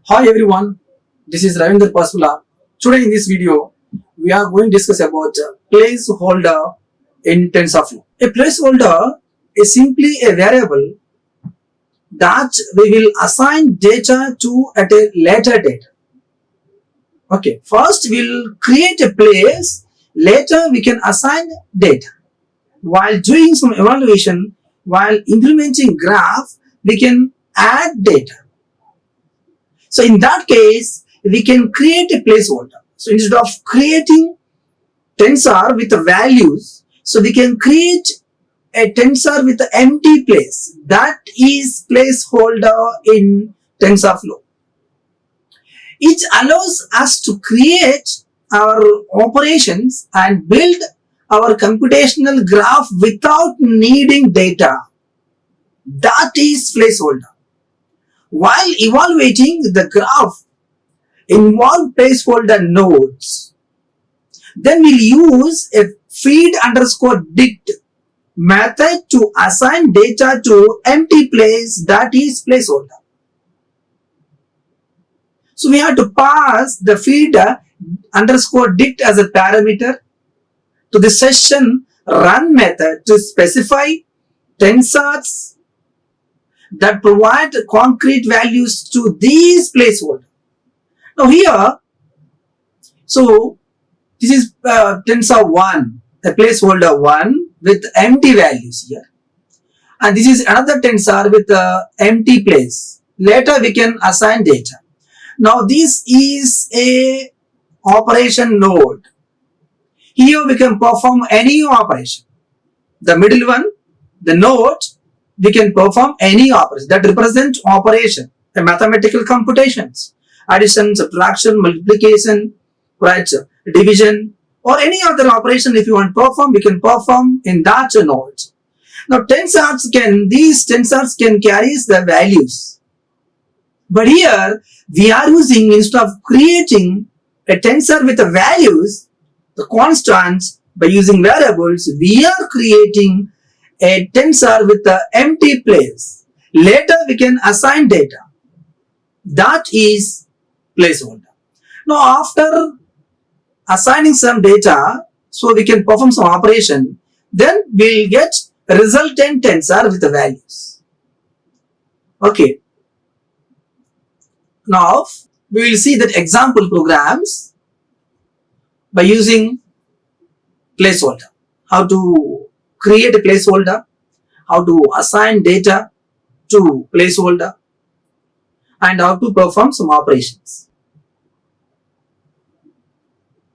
Hi everyone, this is Ravindra Pasula. Today in this video, we are going to discuss about placeholder in TensorFlow. A placeholder is simply a variable that we will assign data to at a later date. Okay, first we'll create a place, later we can assign data. While doing some evaluation, while implementing graph, we can add data. So in that case, we can create a placeholder. So instead of creating tensor with the values, so we can create a tensor with the empty place. That is placeholder in TensorFlow. It allows us to create our operations and build our computational graph without needing data. That is placeholder. While evaluating the graph, involve placeholder nodes. Then we'll use a feed underscore dict method to assign data to empty place, that is placeholder. So we have to pass the feed underscore dict as a parameter to the session run method to specify tensors that provide concrete values to these placeholder. Now here, so this is tensor 1, a placeholder 1 with empty values here. And this is another tensor with empty place. Later we can assign data. Now this is a operation node. Here we can perform any operation. The middle one, the node, we can perform any operation that represent operation, the mathematical computations, addition, subtraction, multiplication, right, division, or any other operation if you want to perform, we can perform in that node. Now these tensors can carry the values. But here we are using, instead of creating a tensor with the values, the constants, by using variables, we are creating a tensor with the empty place. Later we can assign data. That is placeholder. Now after assigning some data, so we can perform some operation, then we'll get a resultant tensor with the values. Okay. Now we will see that example programs by using placeholder. How to create a placeholder, how to assign data to placeholder, and how to perform some operations.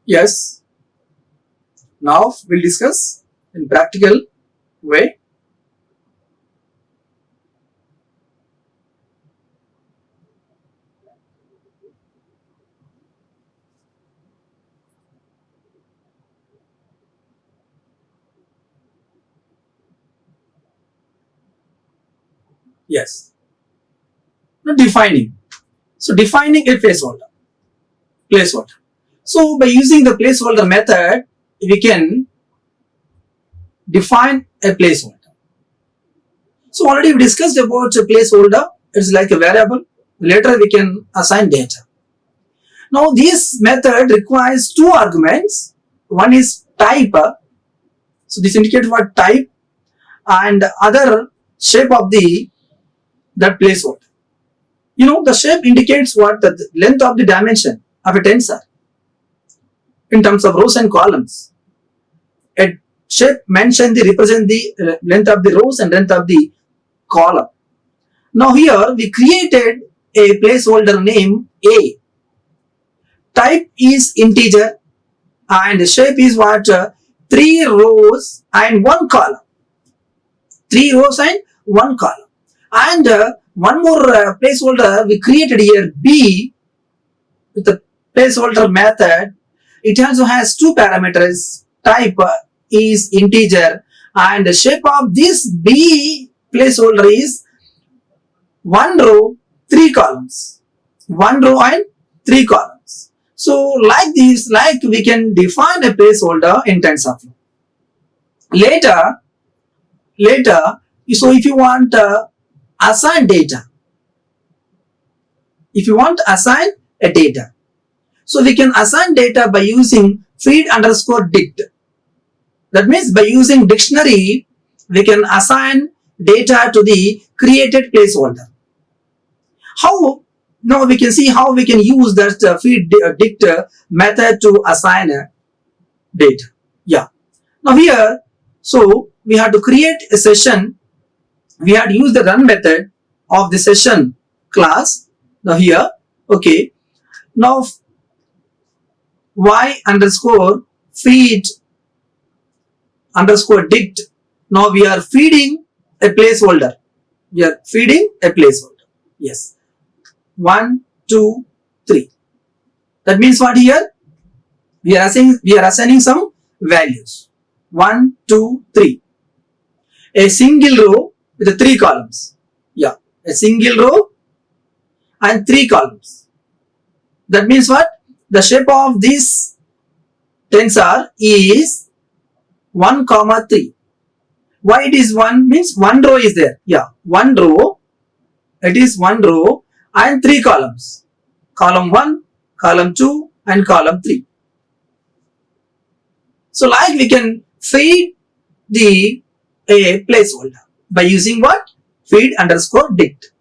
Yes, now we'll discuss in practical way. Yes. Now defining. So defining a placeholder. So by using the placeholder method, we can define a placeholder. So already we discussed about a placeholder. It's like a variable. Later we can assign data. Now this method requires two arguments. One is type. So this indicates what type, and other shape of that placeholder. You know, the shape indicates what the length of the dimension of a tensor in terms of rows and columns. A shape mentioned represent the length of the rows and length of the column. Now here we created a placeholder name A. Type is integer and shape is what? 3 rows and 1 column. 3 rows and 1 column. And one more placeholder we created here, B, with the placeholder method. It also has two parameters. Type is integer and the shape of this B placeholder is 1 row, 3 columns. 1 row and 3 columns. So like this, like we can define a placeholder in TensorFlow. Later, so if you want assign data, if you want to assign a data. So we can assign data by using feed underscore dict. That means by using dictionary, we can assign data to the created placeholder. How? Now we can see how we can use that feed dict method to assign data. Yeah. Now here, so we have to create a session. We had to use the run method of the session class. Now here, okay. Now y underscore feed underscore dict. Now we are feeding a placeholder. We are feeding a placeholder. Yes. 1, 2, 3. That means what here? We are assigning some values. 1, 2, 3. A single row with 3 columns. Yeah. A single row and 3 columns. That means what? The shape of this tensor is 1, 3. Why it is 1 means 1 row is there. Yeah. 1 row. It is 1 row and 3 columns. Column 1, column 2 and column 3. So like we can feed the a placeholder by using what? Feed underscore dict.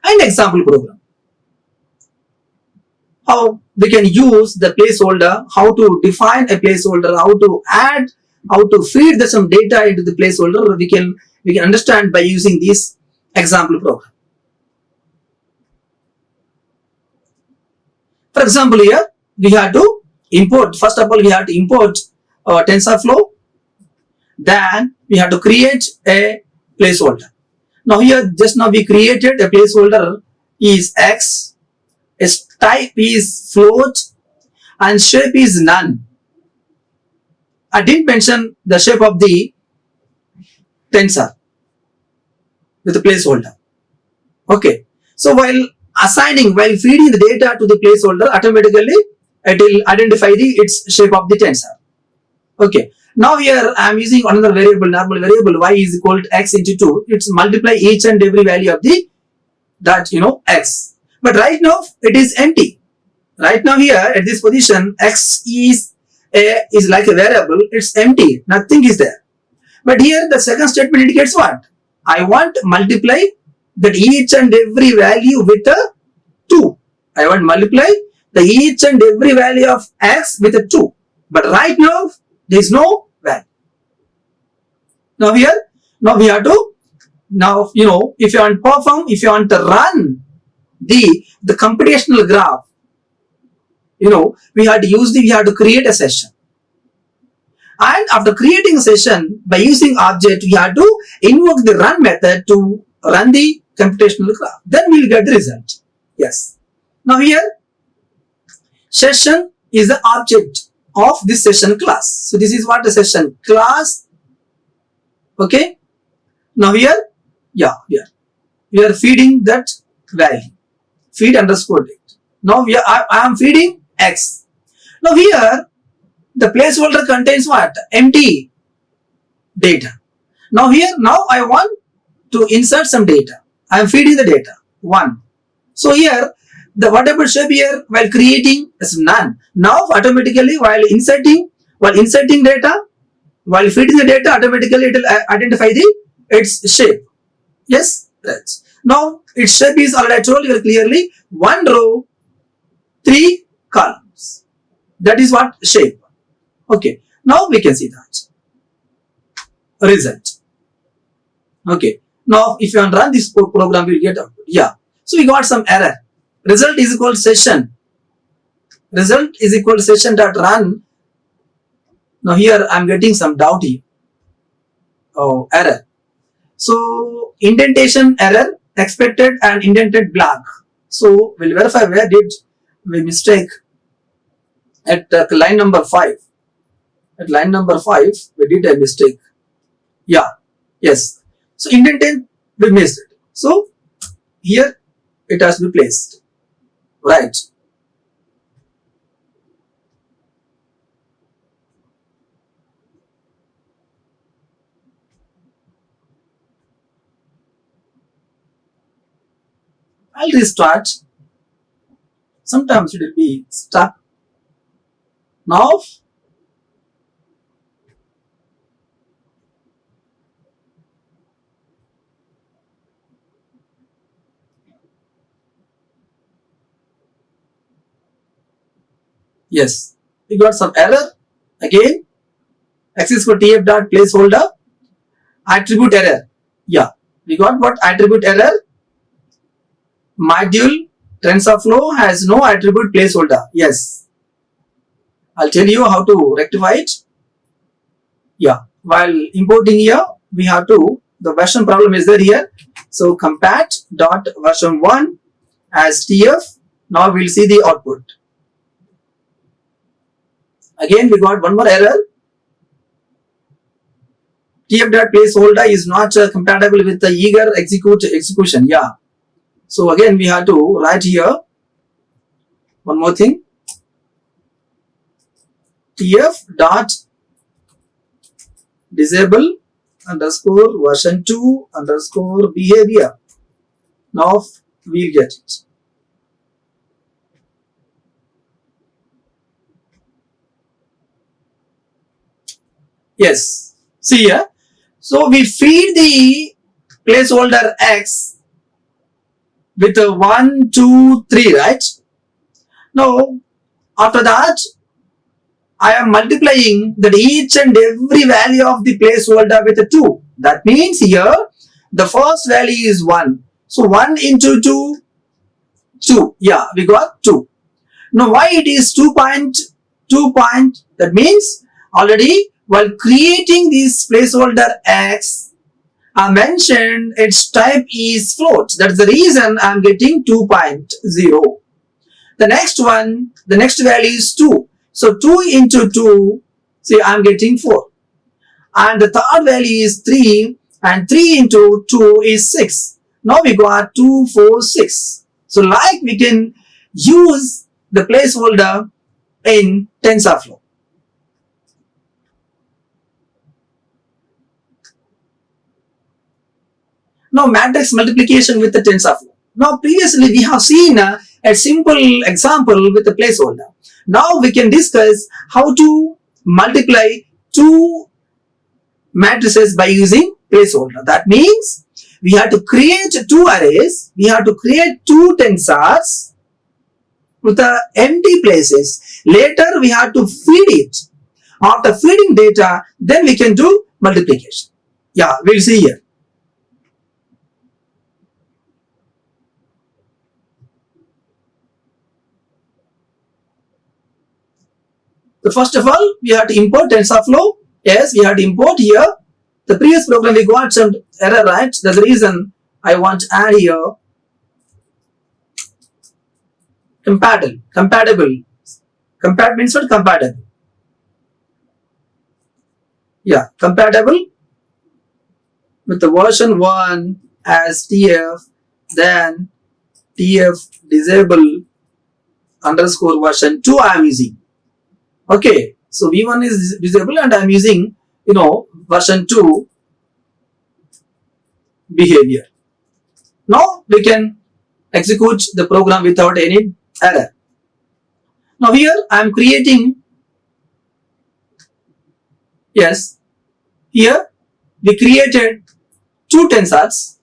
And example program. How we can use the placeholder, how to define a placeholder, how to add, how to feed some data into the placeholder, we can understand by using this example program. For example, here we have to import, first of all we have to import TensorFlow, then we have to create a placeholder. Now here just now we created a placeholder is X, its type is float and shape is none. I didn't mention the shape of the tensor with the placeholder. Okay. So while feeding the data to the placeholder, automatically it will identify its shape of the tensor. Okay. Now here I am using another variable, normal variable y is equal to x into 2. It's multiply each and every value of the x. But right now it is empty. Right now here at this position x is like a variable. It's empty. Nothing is there. But here the second statement indicates what? I want multiply that each and every value with a 2. I want multiply the each and every value of x with a 2. But right now there is no value. Now here, now we have to, now if you want to perform, if you want to run the computational graph, we have to create a session. And after creating a session, by using object, we have to invoke the run method to run the computational graph. Then we will get the result. Yes. Now here, session is the object of this session class. So this is what the session class. Okay. Now here, yeah, we are feeding that value. Feed underscore dict. Now I am feeding x. Now here, the placeholder contains what? Empty data. Now here, now I want to insert some data. I am feeding the data 1. So here the whatever shape here while creating is none. Now automatically while inserting data, while feeding the data, automatically it will identify its shape. Yes, right. Now its shape is already told here clearly 1 row 3 columns. That is what shape. Okay. Now we can see that result. Okay. Now if you want to run this program, we will get output. Yeah. So we got some error. Result is equal to session. Result is equal to session dot run. Now here I am getting some doubt here. Oh, error. So indentation error, expected and indented black. So we'll verify where did we mistake at line number 5. At line number 5 we did a mistake. Yeah. Yes. So indentation we missed it. So here it has to be placed. Right. I'll restart. Sometimes it will be stuck. Now, yes, we got some error. Again, access for tf dot placeholder, attribute error. Yeah, we got what attribute error? Module TensorFlow has no attribute placeholder. Yes, I'll tell you how to rectify it. Yeah, while importing here, we have to, the version problem is there here. So compat dot version 1 as tf. Now we'll see the output. Again, we got one more error. tf dot placeholder is not compatible with the eager execution. Yeah. So again, we have to write here one more thing. tf dot disable underscore version 2 underscore behavior. Now we'll get it. Yes, see here. So we feed the placeholder x with a 1, 2, 3, right? Now after that, I am multiplying that each and every value of the placeholder with a 2. That means here the first value is 1. So 1 into 2, 2. Yeah, we got 2. Now why it is 2 point? That means already while creating this placeholder x, I mentioned its type is float. That's the reason I'm getting 2.0. The next one, the next value is 2. So 2 into 2, see I'm getting 4. And the third value is 3 and 3 into 2 is 6. Now we got 2, 4, 6. So like we can use the placeholder in TensorFlow. Now matrix multiplication with the TensorFlow. Now previously we have seen a simple example with the placeholder. Now we can discuss how to multiply two matrices by using placeholder. That means we have to create two arrays, we have to create two tensors with the empty places. Later we have to feed it. After feeding data, then we can do multiplication. Yeah, we'll see here. So first of all, we have to import TensorFlow. Yes, we have to import here. The previous program we got some error, right? That's the reason I want to add here compatible. Compatible means what? Compatible. Yeah, compatible with the version 1 as tf, then tf disable underscore version 2 I am using. Okay, so v1 is disabled and I am using, version 2 behavior. Now we can execute the program without any error. Now here I am creating, yes, here we created two tensors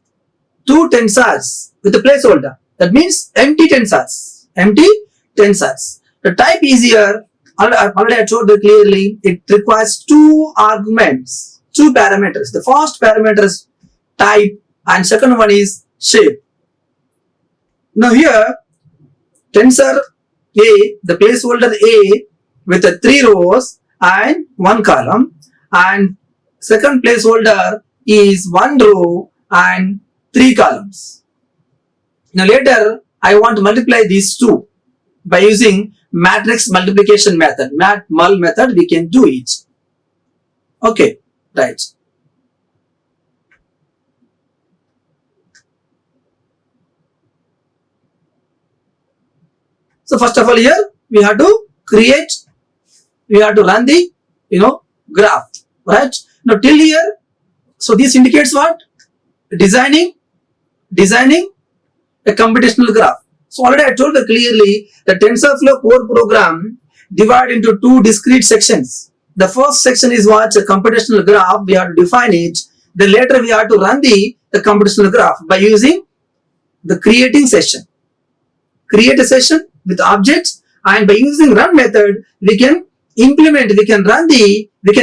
with a placeholder. That means empty tensors. The type is here, already I told you clearly, it requires two arguments, two parameters. The first parameter is type and second one is shape. Now here, tensor A, the placeholder A with the 3 rows and 1 column, and second placeholder is 1 row and 3 columns. Now later, I want to multiply these two by using matrix multiplication method, mat-mul method, we can do it. Okay, right. So first of all here, we have to run the, graph, right? Now till here, so this indicates what? Designing a computational graph. So already I told you clearly the TensorFlow core program divided into two discrete sections. The first section is what? A computational graph. We have to define it. Then later we have to run the computational graph by using the creating session. Create a session with objects, and by using run method we can implement, we can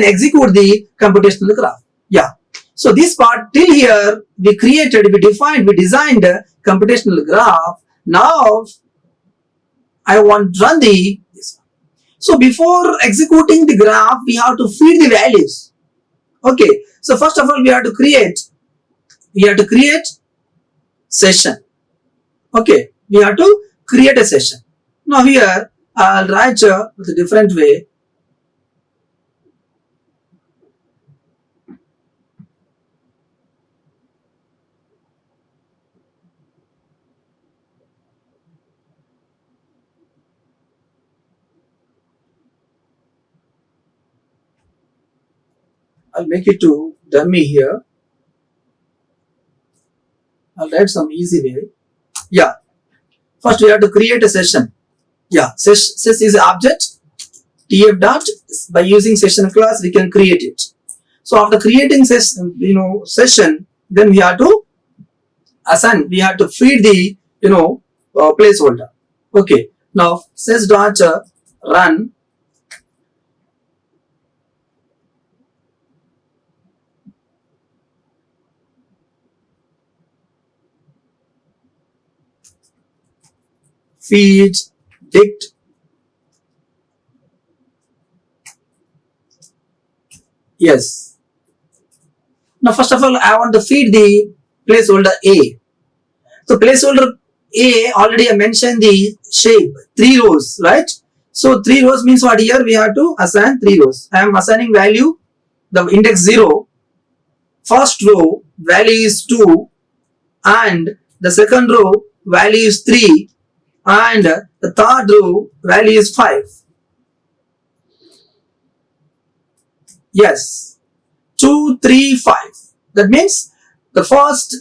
execute the computational graph. Yeah. So this part till here we created, we defined, we designed a computational graph. Now I want to run this one. So before executing the graph we have to feed the values. Okay. So first of all we have to create session. Okay. We have to create a session. Now here I'll write with a different way. I'll make it to dummy here. I'll write some easy way. Yeah. First we have to create a session. Yeah. Sys is an object. TF dot, by using session class we can create it. So after creating session, then we have to assign, we have to feed the placeholder. Okay. Now sys dot run feed dict yes. Now first of all I want to feed the placeholder A. So placeholder A, already I mentioned the shape 3 rows, right? So 3 rows means what? Here we have to assign 3 rows. I am assigning value, the index 0, first row value is 2, and the second row value is 3, and the third row value is 5. Yes, 2, 3, 5. That means the first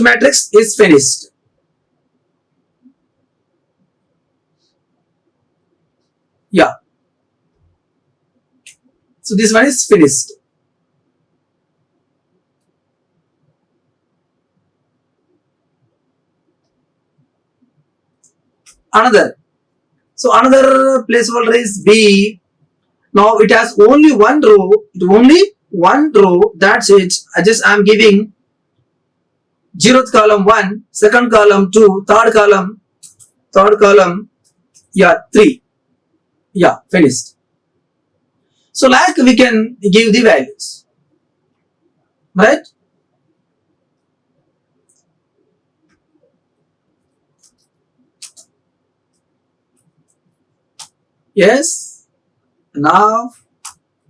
matrix is finished. Yeah. So this one is finished. Another. So another placeholder is B. Now it has only one row. That's it. I'm giving 0th column 1, second column 2, third column, yeah, 3. Yeah, finished. So like we can give the values, right? Yes. Now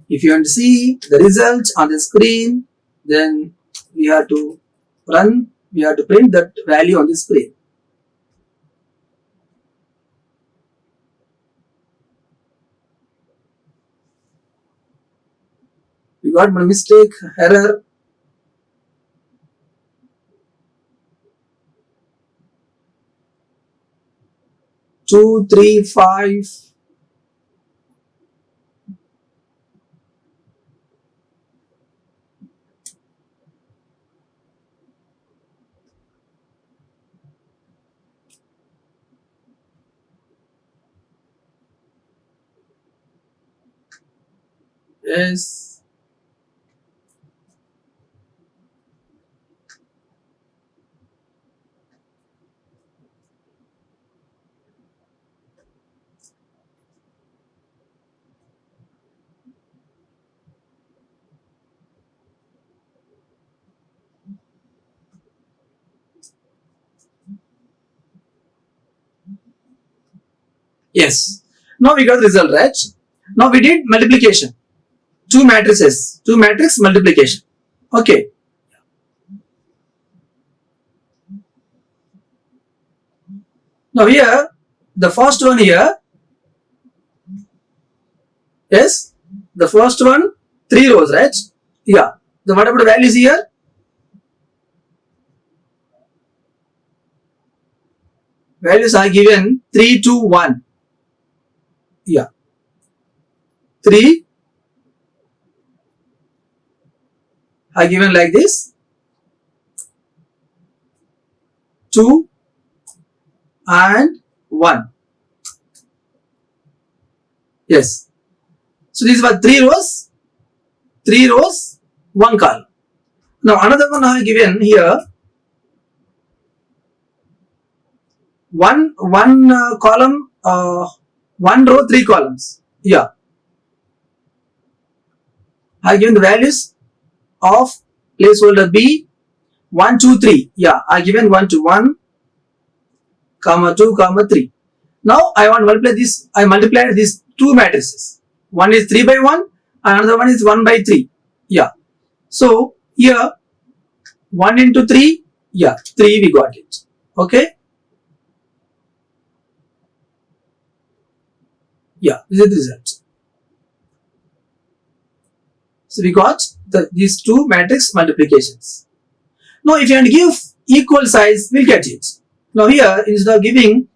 if you want to see the result on the screen, then we have to print that value on the screen. We got one mistake, error. Two, three, 5. Yes. Yes. Now we got the result, right? Now we did multiplication. Two matrices. Two matrix multiplication. Okay. Now here, the first one here. Yes. The first one, 3 rows, right? Yeah. The what about the values here? values are given 3, 2, 1. Yeah. 3 are given like this. 2 and 1. Yes. So these were 3 rows, 1 column. Now another one I have given here. One column, 1 row, 3 columns. Yeah. I have given the values of placeholder B 1, 2, 3. Yeah, I have given 1 to 1, comma 2, comma 3. Now I want to multiply this. I multiplied these two matrices. One is 3 by 1, and another one is 1 by 3. Yeah. So here 1 into 3. Yeah, 3 we got it. Okay. Yeah, this is the result. So we got these two matrix multiplications. Now if you want to give equal size, we'll get it. Now here, instead of giving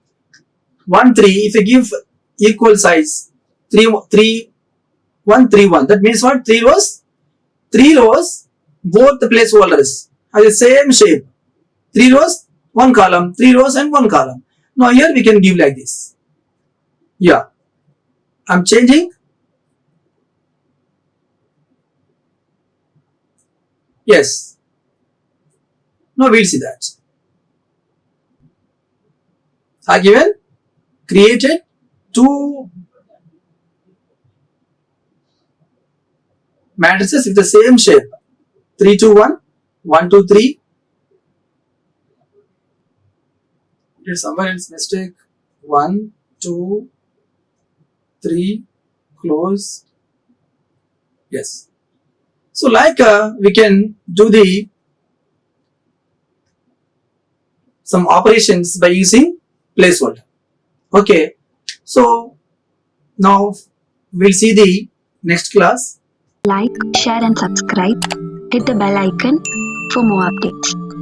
1, 3, if you give equal size 3, 3, 1, 3, 1, that means what? 3 rows, both the placeholders have the same shape. 3 rows, 1 column, 3 rows and 1 column. Now here we can give like this. Yeah, I'm changing. Yes. Now we'll see that. I given created two matrices with the same shape. 3, 2, 1, 1, 2, 3. Did someone else mistake? 1, 2, 3, close. Yes. So like we can do some operations by using placeholder. Okay. So now we'll see the next class. Like, share and subscribe. Hit the bell icon for more updates.